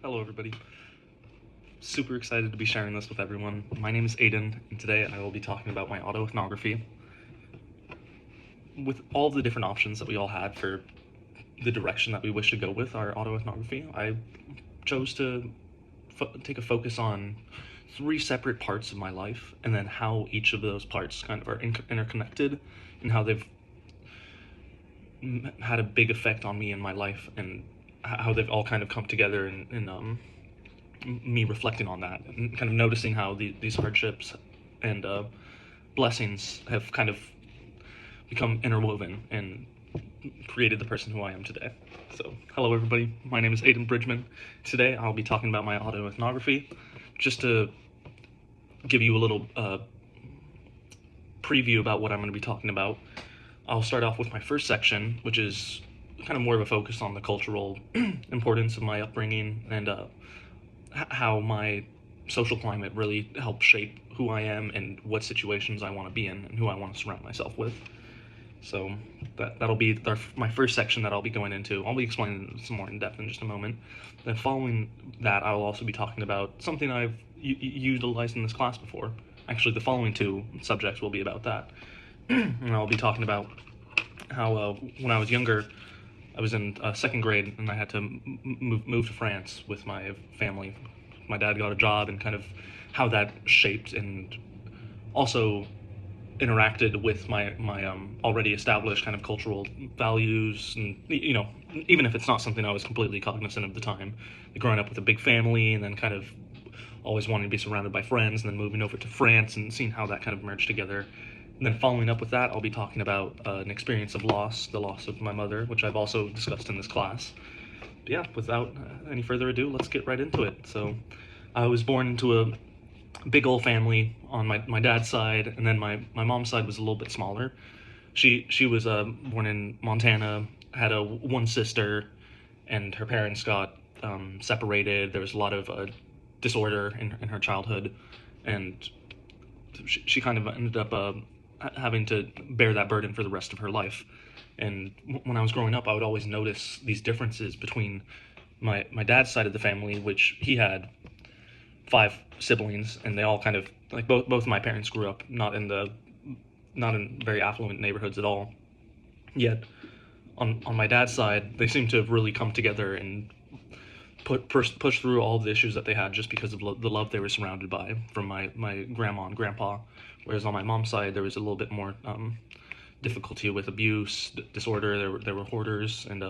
Hello everybody. Super excited to be sharing this with everyone. My name is Aiden, and today I will be talking about my autoethnography. With all the different options that we all had for the direction that we wish to go with our autoethnography, I chose to take a focus on three separate parts of my life, and then how each of those parts kind of are interconnected, and how they've had a big effect on me in my life, and how they've all kind of come together in me reflecting on that and kind of noticing how these hardships and blessings have kind of become interwoven and created the person who I am today. So, hello everybody, my name is Aiden Bridgman. Today I'll be talking about my autoethnography. Just to give you a little preview about what I'm going to be talking about, I'll start off with my first section, which is kind of more of a focus on the cultural importance of my upbringing and how my social climate really helped shape who I am and what situations I want to be in and who I want to surround myself with. So that'll be my first section that I'll be going into. I'll be explaining some more in depth in just a moment. Then following that, I will also be talking about something I've utilized in this class before. Actually, the following two subjects will be about that. And I'll be talking about how when I was younger, I was in second grade and I had to move to France with my family. My dad got a job, and kind of how that shaped and also interacted with my already established kind of cultural values. And even if it's not something I was completely cognizant of the time, growing up with a big family and then kind of always wanting to be surrounded by friends, and then moving over to France and seeing how that kind of merged together. And then following up with that, I'll be talking about an experience of loss, the loss of my mother, which I've also discussed in this class. But yeah, without any further ado, let's get right into it. So I was born into a big old family on my dad's side, and then my mom's side was a little bit smaller. She was born in Montana, had one sister, and her parents got separated. There was a lot of disorder in her childhood, and she kind of ended up having to bear that burden for the rest of her life. And when I was growing up, I would always notice these differences between my dad's side of the family, which he had 5 siblings, and they all kind of, like, both of my parents grew up not in very affluent neighborhoods at all. Yet on my dad's side, they seem to have really come together and push through all the issues that they had just because of the love they were surrounded by from my grandma and grandpa. Whereas on my mom's side, there was a little bit more difficulty with abuse, disorder. There were hoarders, and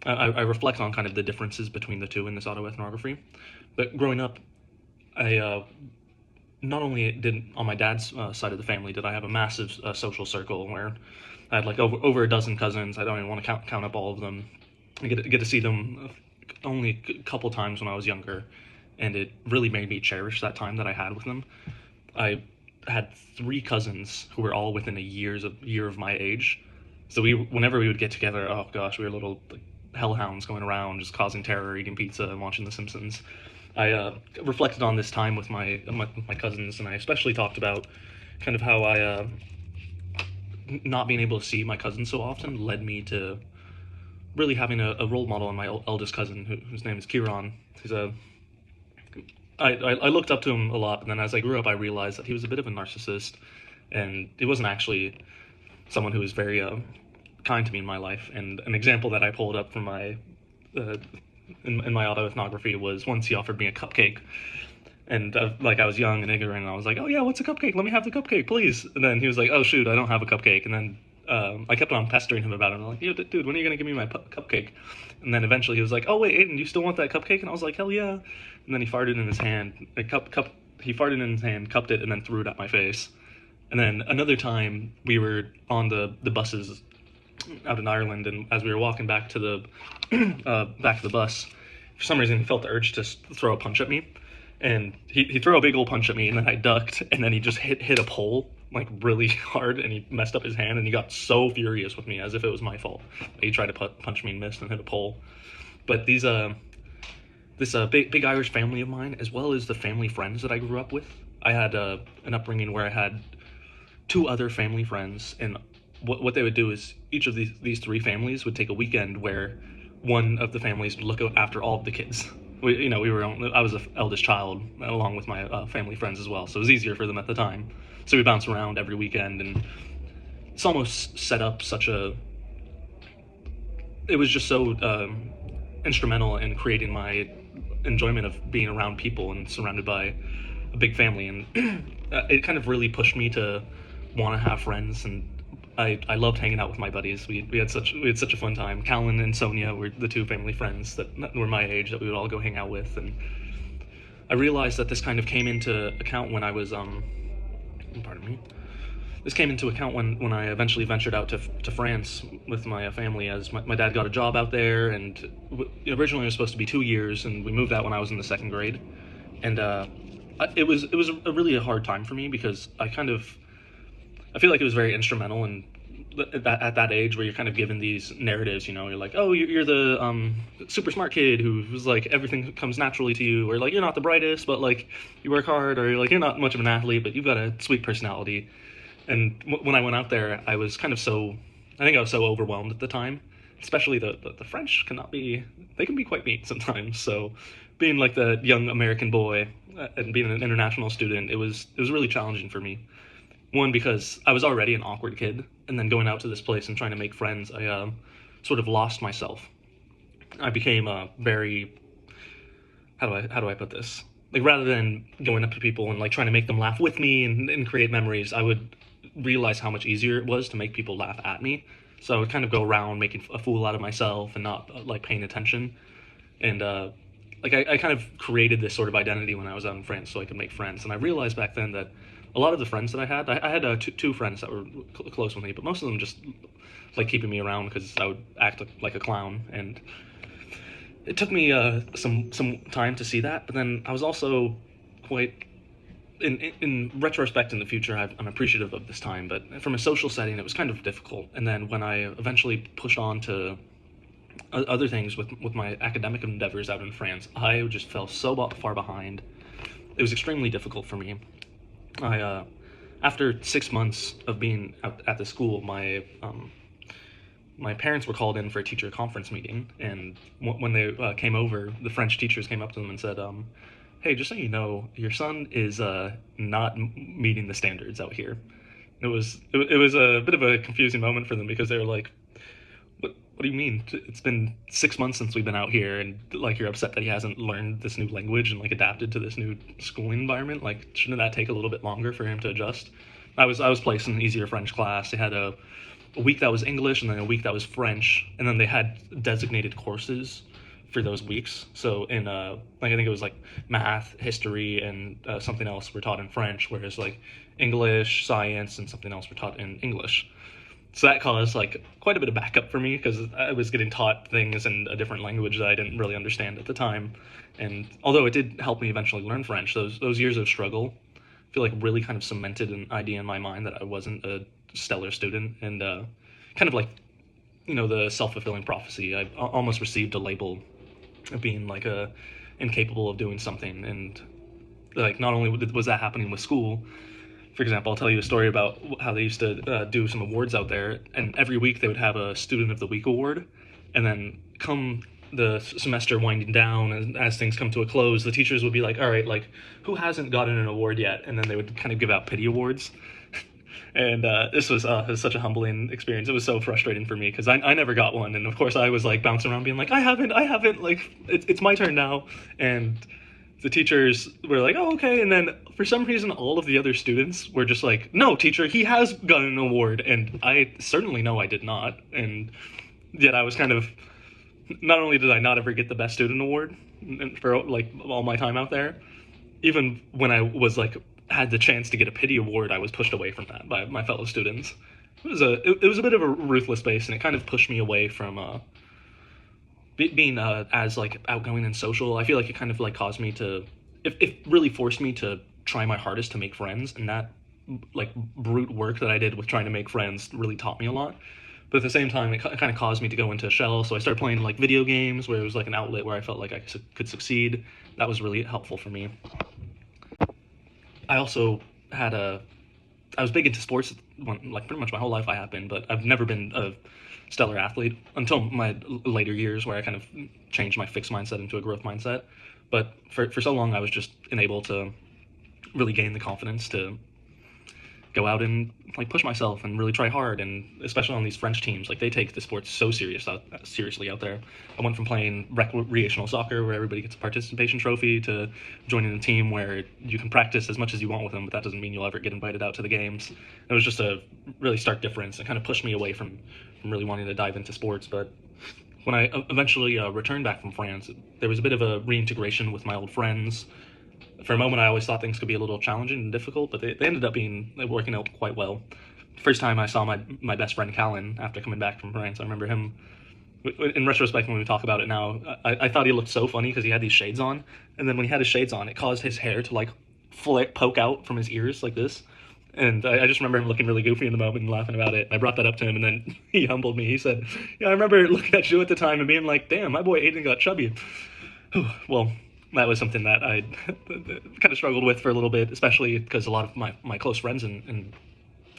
I reflect on kind of the differences between the two in this autoethnography. But growing up, I not only did on my dad's side of the family did I have a massive social circle where I had like over a dozen cousins. I don't even want to count up all of them. I get to see them only a couple times when I was younger, and it really made me cherish that time that I had with them. I had 3 cousins who were all within a year of my age. So whenever we would get together, oh gosh, we were little hellhounds going around just causing terror, eating pizza and watching The Simpsons. I reflected on this time with my cousins, and I especially talked about kind of how I not being able to see my cousins so often led me to really having a role model in my eldest cousin, whose name is Kieran. I looked up to him a lot, and then as I grew up, I realized that he was a bit of a narcissist, and he wasn't actually someone who was very kind to me in my life. And an example that I pulled up from my in my autoethnography was once he offered me a cupcake, and I was young and ignorant, and I was like, "Oh yeah, what's a cupcake? Let me have the cupcake, please." And then he was like, "Oh shoot, I don't have a cupcake." And then I kept on pestering him about it. I'm like, "Yo, dude, when are you gonna give me my cupcake?" And then eventually he was like, "Oh wait, Aiden, you still want that cupcake?" And I was like, "Hell yeah!" And then he farted in his hand, he farted in his hand, cupped it, and then threw it at my face. And then another time we were on the buses out in Ireland, and as we were walking back to the bus, for some reason he felt the urge to throw a punch at me, and he threw a big old punch at me, and then I ducked, and then he just hit a pole like really hard, and he messed up his hand, and he got so furious with me as if it was my fault. He tried to punch me and missed and hit a pole. But this big Irish family of mine, as well as the family friends that I grew up with, I had an upbringing where I had 2 other family friends, and what they would do is each of these 3 families would take a weekend where one of the families would look after all of the kids. I was the eldest child along with my family friends as well, so it was easier for them at the time. So we bounced around every weekend, and it's almost set up such a. It was just so instrumental in creating my enjoyment of being around people and surrounded by a big family, and it kind of really pushed me to want to have friends. And I loved hanging out with my buddies. We had such a fun time. Callan and Sonia were the two family friends that were my age that we would all go hang out with, and I realized that this kind of came into account when I was pardon me. This came into account when I eventually ventured out to France with my family, as my dad got a job out there, and originally it was supposed to be 2 years, and we moved out when I was in the second grade, and it was a really hard time for me because I feel like it was very instrumental in at that age where you're kind of given these narratives. You're like, oh, you're the super smart kid who's like everything comes naturally to you, or like you're not the brightest, but like you work hard, or like you're not much of an athlete, but you've got a sweet personality. And when I went out there, I was kind of I think I was so overwhelmed at the time, especially the French they can be quite mean sometimes. So being like the young American boy and being an international student, it was really challenging for me. One, because I was already an awkward kid, and then going out to this place and trying to make friends, I sort of lost myself. I became a very, how do I put this? Like, rather than going up to people and like trying to make them laugh with me and create memories, I would realize how much easier it was to make people laugh at me. So I would kind of go around making a fool out of myself and not like paying attention. And I kind of created this sort of identity when I was out in France so I could make friends. And I realized back then that a lot of the friends that I had two friends that were close with me, but most of them just like keeping me around because I would act like a clown. And it took me some time to see that, but then I was also quite, in retrospect in the future, I'm appreciative of this time, but from a social setting, it was kind of difficult. And then when I eventually pushed on to other things with my academic endeavors out in France, I just fell so far behind. It was extremely difficult for me. After 6 months of being at the school, my parents were called in for a teacher conference meeting, and when they came over, the French teachers came up to them and said, hey, just so you know, your son is not meeting the standards out here. It was a bit of a confusing moment for them because they were like, what do you mean? It's been 6 months since we've been out here, and like you're upset that he hasn't learned this new language and like adapted to this new schooling environment? Like, shouldn't that take a little bit longer for him to adjust? I was placed in an easier French class. They had a week that was English and then a week that was French, and then they had designated courses for those weeks. So in I think it was like math, history, and something else were taught in French, whereas like English, science, and something else were taught in English. So that caused like quite a bit of backup for me because I was getting taught things in a different language that I didn't really understand at the time. And although it did help me eventually learn French, those years of struggle, I feel like really kind of cemented an idea in my mind that I wasn't a stellar student, and kind of like, the self-fulfilling prophecy. I almost received a label of being like incapable of doing something. And like, not only was that happening with school. For example, I'll tell you a story about how they used to do some awards out there, and every week they would have a Student of the Week award, and then come the semester winding down, and as things come to a close, the teachers would be like, all right, like, who hasn't gotten an award yet? And then they would kind of give out pity awards. And this was such a humbling experience. It was so frustrating for me because I never got one, and of course I was like bouncing around being like, I haven't, like, it's my turn now. And the teachers were like, oh, okay. And then for some reason, all of the other students were just like, no, teacher, he has gotten an award. And I certainly know I did not. And yet I was kind of, not only did I not ever get the best student award for like all my time out there, even when I was like, had the chance to get a pity award, I was pushed away from that by my fellow students. It was a bit of a ruthless space, and it kind of pushed me away from, being as like outgoing and social. I feel like it kind of like caused me to, it really forced me to try my hardest to make friends, and that like brute work that I did with trying to make friends really taught me a lot. But at the same time, it kind of caused me to go into a shell. So I started playing like video games, where it was like an outlet where I felt like I could succeed. That was really helpful for me. I also I was big into sports, like pretty much my whole life I have been, but I've never been a stellar athlete until my later years, where I kind of changed my fixed mindset into a growth mindset. But for so long, I was just unable to really gain the confidence to go out and like push myself and really try hard. And especially on these French teams, like they take the sport so seriously out there. I went from playing recreational soccer where everybody gets a participation trophy to joining a team where you can practice as much as you want with them, but that doesn't mean you'll ever get invited out to the games. It was just a really stark difference. It kind of pushed me away from really wanting to dive into sports. But when I eventually returned back from France, there was a bit of a reintegration with my old friends. For a moment, I always thought things could be a little challenging and difficult, but they ended up working out quite well. First time I saw my best friend Callan after coming back from France, I remember him. In retrospect, when we talk about it now, I thought he looked so funny because he had these shades on, and then when he had his shades on, it caused his hair to like poke out from his ears like this. And I just remember him looking really goofy in the moment and laughing about it. I brought that up to him, and then he humbled me. He said, "Yeah, I remember looking at you at the time and being like, damn, my boy Aiden got chubby." Well, that was something that I kind of struggled with for a little bit, especially because a lot of my close friends in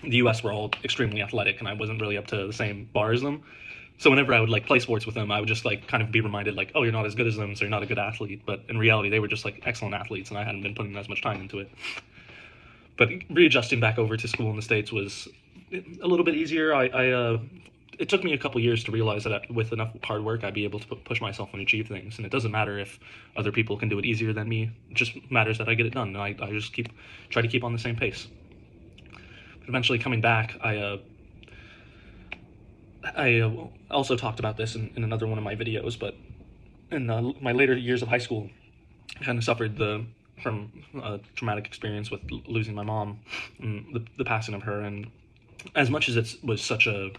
the U.S. were all extremely athletic, and I wasn't really up to the same bar as them. So whenever I would like play sports with them, I would just like kind of be reminded like, oh, you're not as good as them, so you're not a good athlete. But in reality, they were just like excellent athletes, and I hadn't been putting as much time into it. But readjusting back over to school in the States was a little bit easier. It took me a couple years to realize that with enough hard work, I'd be able to push myself and achieve things. And it doesn't matter if other people can do it easier than me. It just matters that I get it done. And I just try to keep on the same pace. But eventually coming back, I also talked about this in another one of my videos, but in my later years of high school, I kind of suffered from a traumatic experience with losing my mom and the passing of her. And as much as it was such a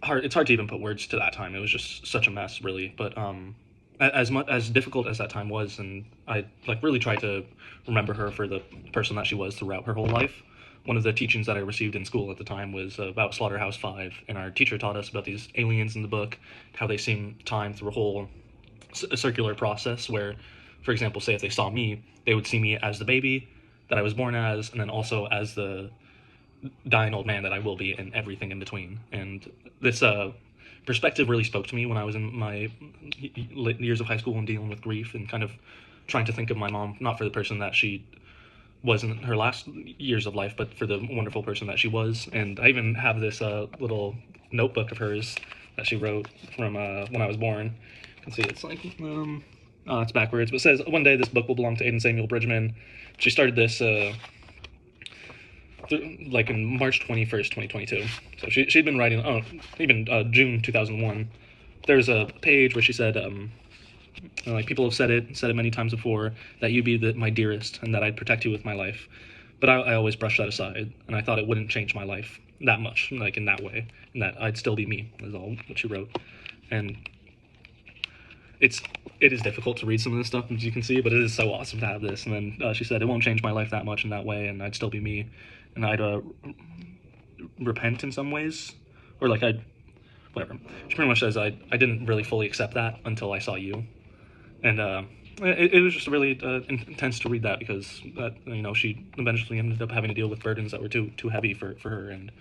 it's hard to even put words to that time. It was just such a mess, really. But as difficult as that time was, and I like really tried to remember her for the person that she was throughout her whole life. One of the teachings that I received in school at the time was about Slaughterhouse-Five, and our teacher taught us about these aliens in the book, how they seem timed through a whole circular process where, for example, say if they saw me, they would see me as the baby that I was born as, and then also as the dying old man that I will be, and everything in between. And this perspective really spoke to me when I was in my years of high school and dealing with grief and kind of trying to think of my mom, not for the person that she was in her last years of life, but for the wonderful person that she was. And I even have this little notebook of hers that she wrote from when I was born. You can see it's like, it's backwards, but it says, "One day this book will belong to Aiden Samuel Bridgman." She started this like in March 21st, 2022. So she'd been writing, even June 2001. There's a page where she said, like people have said it many times before, that you'd be my dearest and that I'd protect you with my life. But I always brushed that aside, and I thought it wouldn't change my life that much, like in that way, and that I'd still be me, is all what she wrote. And it is difficult to read some of this stuff, as you can see, but it is so awesome to have this. And then she said, it won't change my life that much in that way, and I'd still be me, and I'd repent in some ways, or like whatever. She pretty much says I didn't really fully accept that until I saw you. And it was just really intense to read that, because she eventually ended up having to deal with burdens that were too heavy for her, and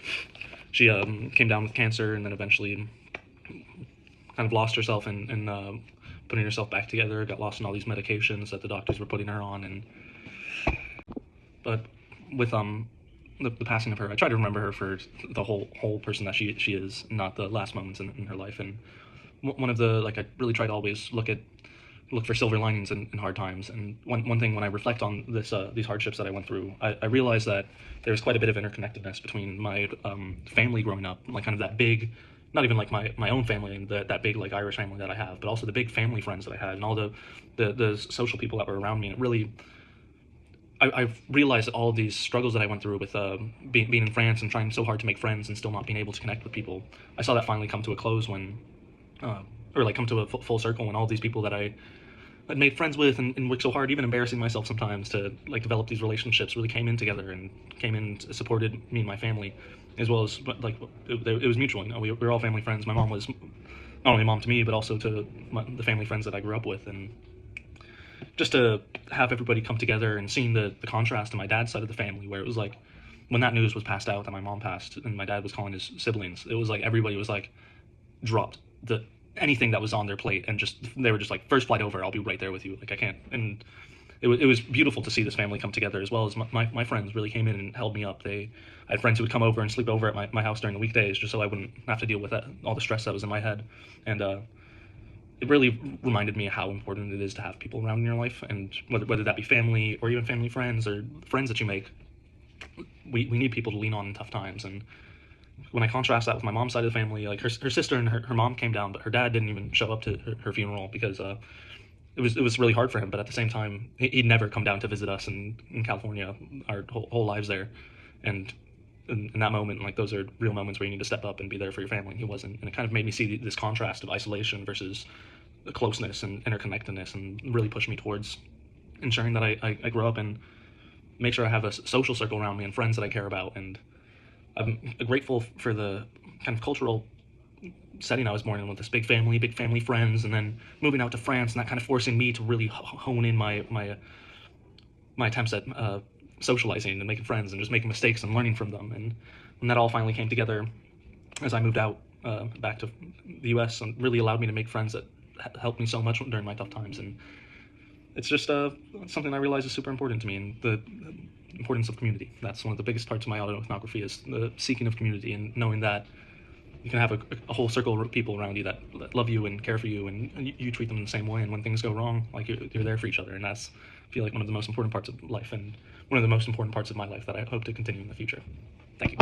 she came down with cancer, and then eventually kind of lost herself in putting herself back together, got lost in all these medications that the doctors were putting her on. But with the passing of her, I try to remember her for the whole person that she is, not the last moments in her life. And one of the, like, I really try to always look for silver linings in hard times. And one thing, when I reflect on these hardships that I went through, I realized that there's quite a bit of interconnectedness between my family growing up, like kind of that big, not even like my own family and that big like Irish family that I have, but also the big family friends that I had and all the social people that were around me. And it really, I've realized that all of these struggles that I went through with being in France and trying so hard to make friends and still not being able to connect with people, I saw that finally come to a close when, or like come to a full circle, when all these people that I'd made friends with and worked so hard, even embarrassing myself sometimes to like develop these relationships, really came in together and supported me and my family, as well as like it was mutual. We were all family friends. My mom was not only a mom to me, but also to the family friends that I grew up with. And just to have everybody come together and seeing the contrast to my dad's side of the family, where it was like when that news was passed out that my mom passed and my dad was calling his siblings, it was like everybody was like dropped the anything that was on their plate and just they were just like, first flight over, I'll be right there with you. Like I can't. And it was beautiful to see this family come together, as well as my friends really came in and held me up. I had friends who would come over and sleep over at my house during the weekdays just so I wouldn't have to deal with all the stress that was in my head. And it really reminded me how important it is to have people around in your life, and whether that be family or even family friends or friends that you make, we need people to lean on in tough times. And when I contrast that with my mom's side of the family, like her sister and her mom came down, but her dad didn't even show up to her funeral because it was really hard for him. But at the same time, he'd never come down to visit us in California our whole lives there. And in that moment, like those are real moments where you need to step up and be there for your family. He wasn't, and it kind of made me see this contrast of isolation versus the closeness and interconnectedness, and really pushed me towards ensuring that I grow up and make sure I have a social circle around me and friends that I care about. And I'm grateful for the kind of cultural setting I was born in, with this big family friends, and then moving out to France, and that kind of forcing me to really hone in my attempts at socializing and making friends and just making mistakes and learning from them. And when that all finally came together, as I moved out back to the U.S., and really allowed me to make friends that helped me so much during my tough times. And it's just something I realize is super important to me, and the importance of community. That's one of the biggest parts of my autoethnography, is the seeking of community, and knowing that you can have a whole circle of people around you that love you and care for you, and you treat them in the same way. And when things go wrong, like you're there for each other. And that's, I feel like, one of the most important parts of life, and one of the most important parts of my life that I hope to continue in the future. Thank you.